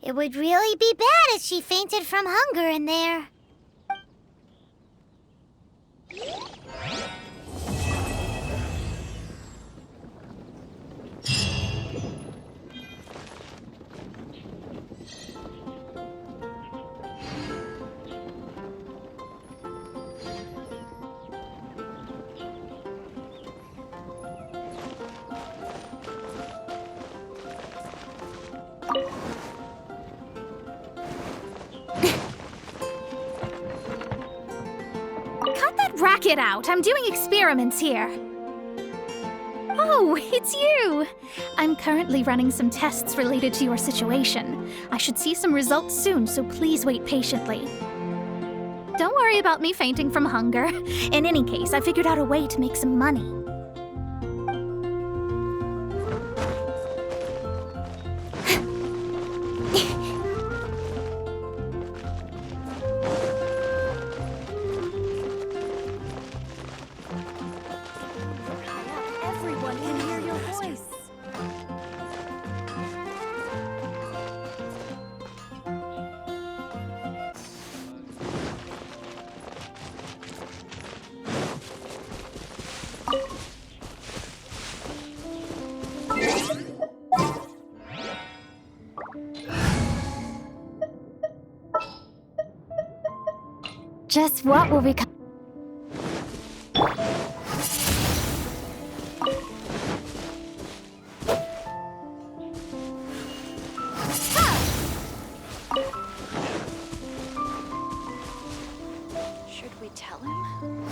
It would really be bad if she fainted from hunger in there. Racket out! I'm doing experiments here. Oh, it's you! I'm currently running some tests related to your situation. I should see some results soon, so please wait patiently. Don't worry about me fainting from hunger. In any case, I figured out a way to make some money. Everyone can hear your voice. Just what will become... Should we tell him?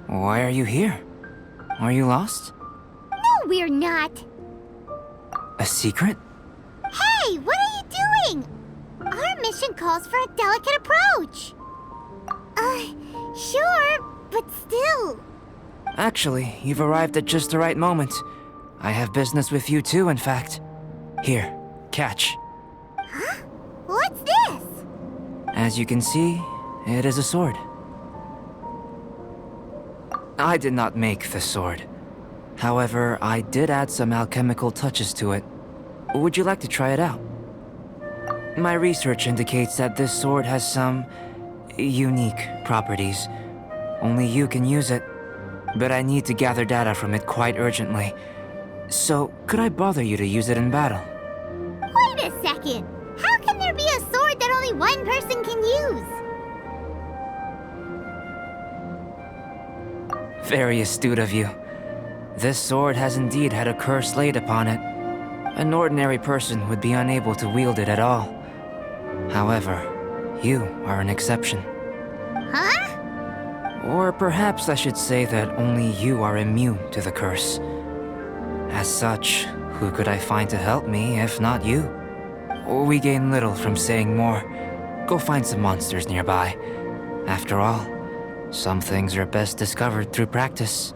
Why are you here? Are you lost? No, we're not. A secret? Hey, what are you doing? Our mission calls for a delicate approach. Sure, but still. Actually, you've arrived at just the right moment. I have business with you too, in fact. Here, catch. Huh? What's this? As you can see, it is a sword. I did not make the sword. However, I did add some alchemical touches to it. Would you like to try it out? My research indicates that this sword has some unique properties. Only you can use it, but I need to gather data from it quite urgently. So, could I bother you to use it in battle? Wait a second. How can there be a sword that only one person can use? Very astute of you. This sword has indeed had a curse laid upon it. An ordinary person would be unable to wield it at all. However, you are an exception. Huh? Or perhaps I should say that only you are immune to the curse. As such, who could I find to help me if not you? We gain little from saying more. Go find some monsters nearby. After all, some things are best discovered through practice.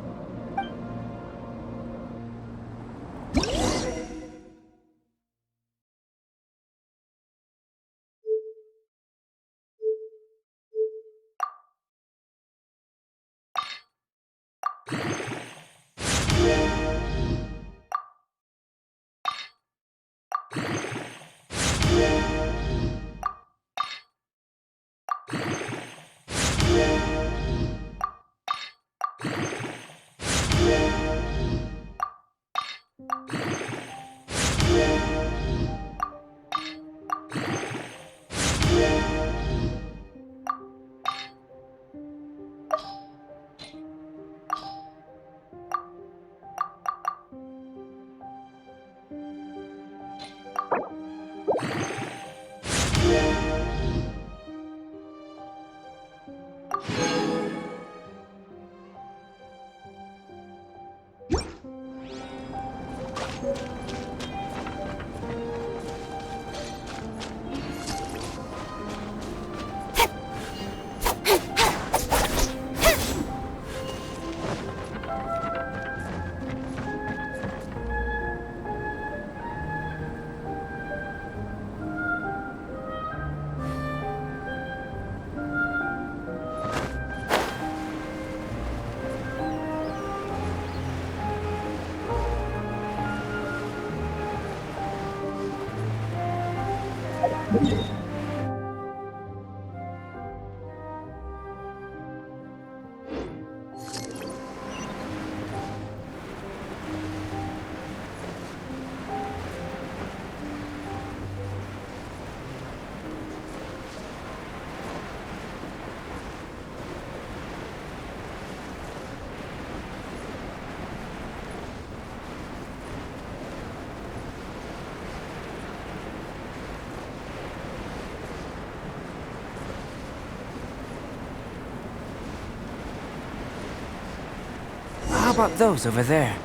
How about those over there?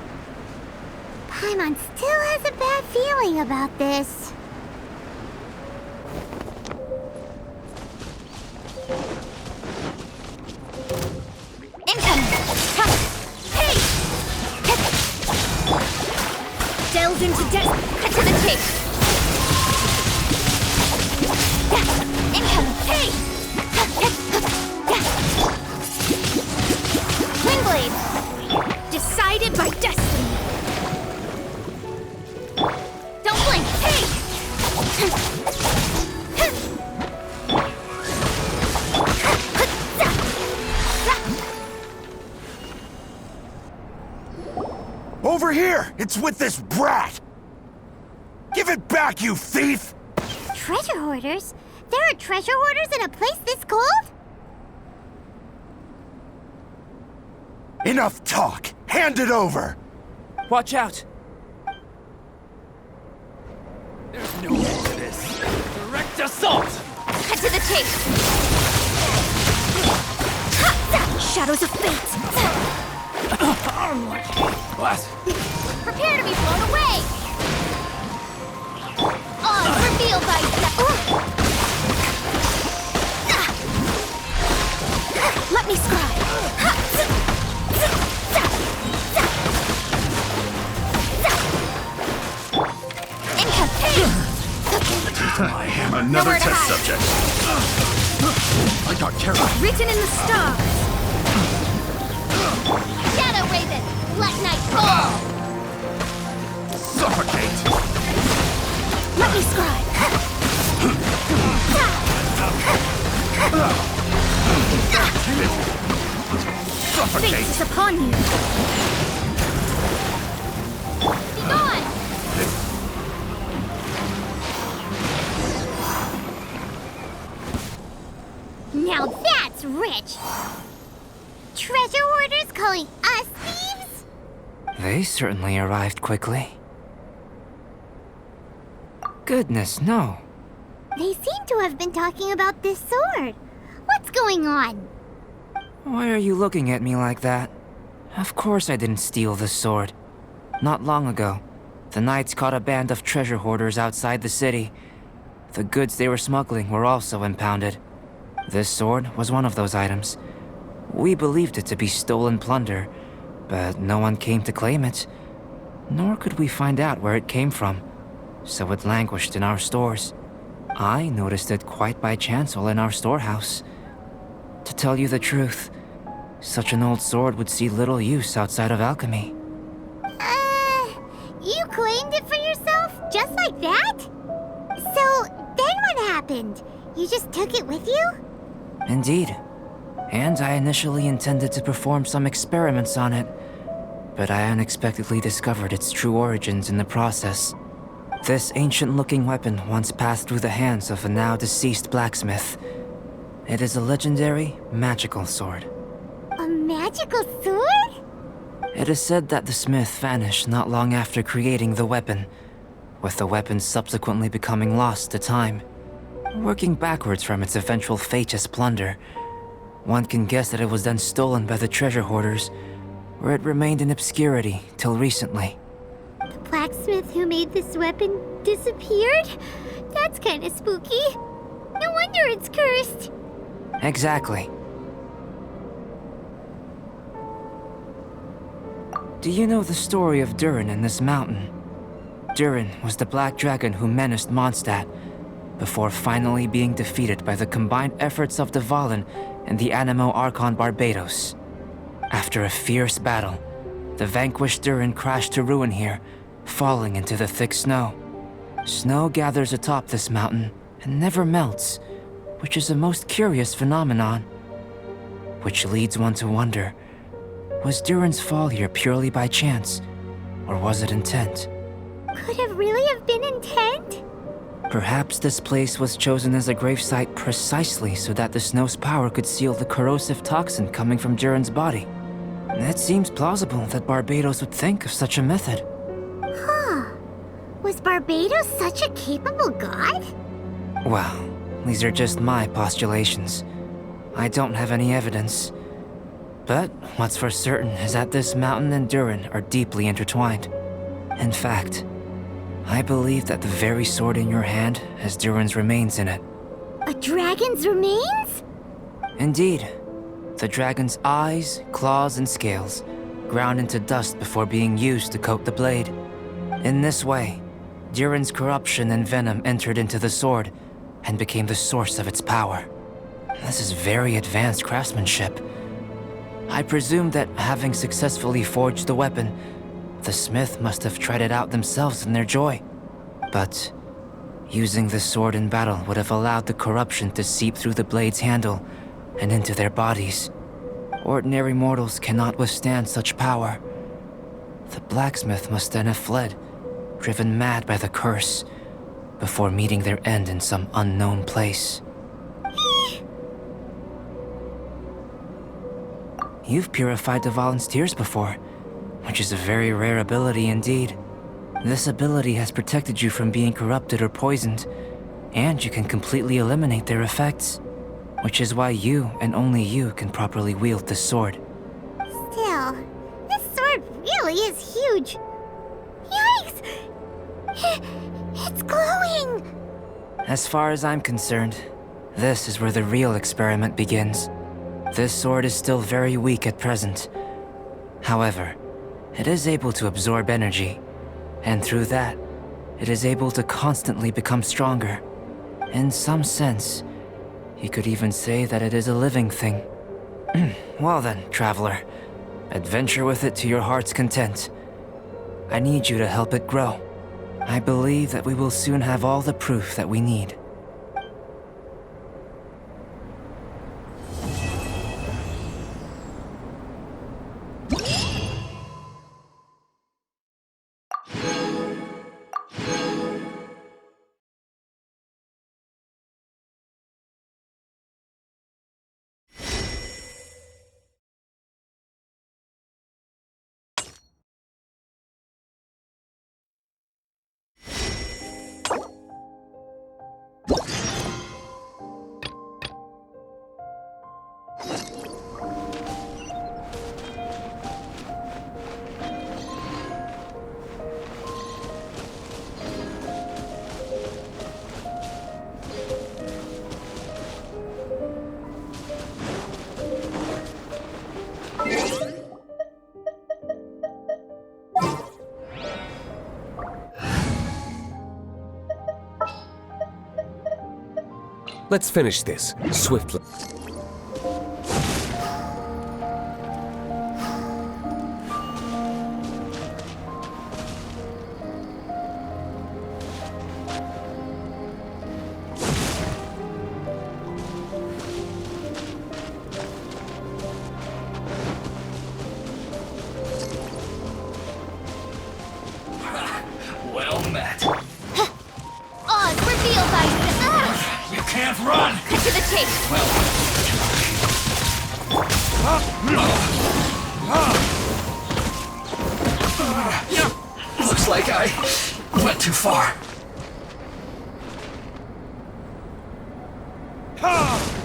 Paimon still has a bad feeling about this. Incoming! Hey! Delve into death. Cut to the chase. Incoming! Hey! Wingblade! Decided by destiny. Don't blink! Hey! Over here! It's with this brat! Give it back, you thief! Treasure hoarders? There are treasure hoarders in a place this cold? Enough talk! Hand it over! Watch out! There's no end to this. Direct assault! Cut to the chase! Shadows of fate! What? Prepare to be blown away! On reveal by Let me scry! I am another Nowhere to test hide. subject. I got carried. Written in the stars! Shadow Raven! Let night fall! Suffocate! Let me scry! Fate Suffocate! is upon you! Be gone! Now that's rich! Treasure hoarders calling us thieves? They certainly arrived quickly. Goodness, no. They seem to have been talking about this sword. What's going on? Why are you looking at me like that? Of course I didn't steal the sword. Not long ago, the Knights caught a band of treasure hoarders outside the city. The goods they were smuggling were also impounded. This sword was one of those items. We believed it to be stolen plunder, but no one came to claim it. Nor could we find out where it came from, so it languished in our stores. I noticed it quite by chance while in our storehouse. To tell you the truth, such an old sword would see little use outside of alchemy. You claimed it for yourself? Just like that? So, then what happened? You just took it with you? Indeed. And I initially intended to perform some experiments on it, but I unexpectedly discovered its true origins in the process. This ancient-looking weapon once passed through the hands of a now-deceased blacksmith. It is a legendary, magical sword. A magical sword? It is said that the smith vanished not long after creating the weapon, with the weapon subsequently becoming lost to time. Working backwards from its eventual fate as plunder, one can guess that it was then stolen by the treasure hoarders, where it remained in obscurity till recently. The blacksmith who made this weapon disappeared? That's kinda spooky. No wonder it's cursed. Exactly. Do you know the story of Durin in this mountain? Durin was the black dragon who menaced Mondstadt, before finally being defeated by the combined efforts of the Valen and the Anemo Archon Barbados. After a fierce battle, the vanquished Durin crashed to ruin here, falling into the thick snow. Snow gathers atop this mountain and never melts, which is a most curious phenomenon. Which leads one to wonder, was Durin's fall here purely by chance, or was it intent? Could it really have been intent? Perhaps this place was chosen as a gravesite precisely so that the snow's power could seal the corrosive toxin coming from Durin's body. It seems plausible that Barbados would think of such a method. Huh. Was Barbados such a capable god? Well, these are just my postulations. I don't have any evidence. But what's for certain is that this mountain and Durin are deeply intertwined. In fact, I believe that the very sword in your hand has Durin's remains in it. A dragon's remains? Indeed. The dragon's eyes, claws, and scales ground into dust before being used to coat the blade. In this way, Durin's corruption and venom entered into the sword and became the source of its power. This is very advanced craftsmanship. I presume that having successfully forged the weapon, the smith must have tried it out themselves in their joy. But using the sword in battle would have allowed the corruption to seep through the blade's handle and into their bodies. Ordinary mortals cannot withstand such power. The blacksmith must then have fled, driven mad by the curse, before meeting their end in some unknown place. You've purified the volunteers before, which is a very rare ability indeed. This ability has protected you from being corrupted or poisoned, and you can completely eliminate their effects, which is why you and only you can properly wield this sword. Still, this sword really is huge. Yikes! It's glowing! As far as I'm concerned, this is where the real experiment begins. This sword is still very weak at present. However, it is able to absorb energy, and through that, it is able to constantly become stronger. In some sense, you could even say that it is a living thing. Well then, traveler, adventure with it to your heart's content. I need you to help it grow. I believe that we will soon have all the proof that we need. Let's finish this swiftly. Well met. Oz, reveal thyself! You can't run! Cut to the chase! Looks like I went too far. Ha!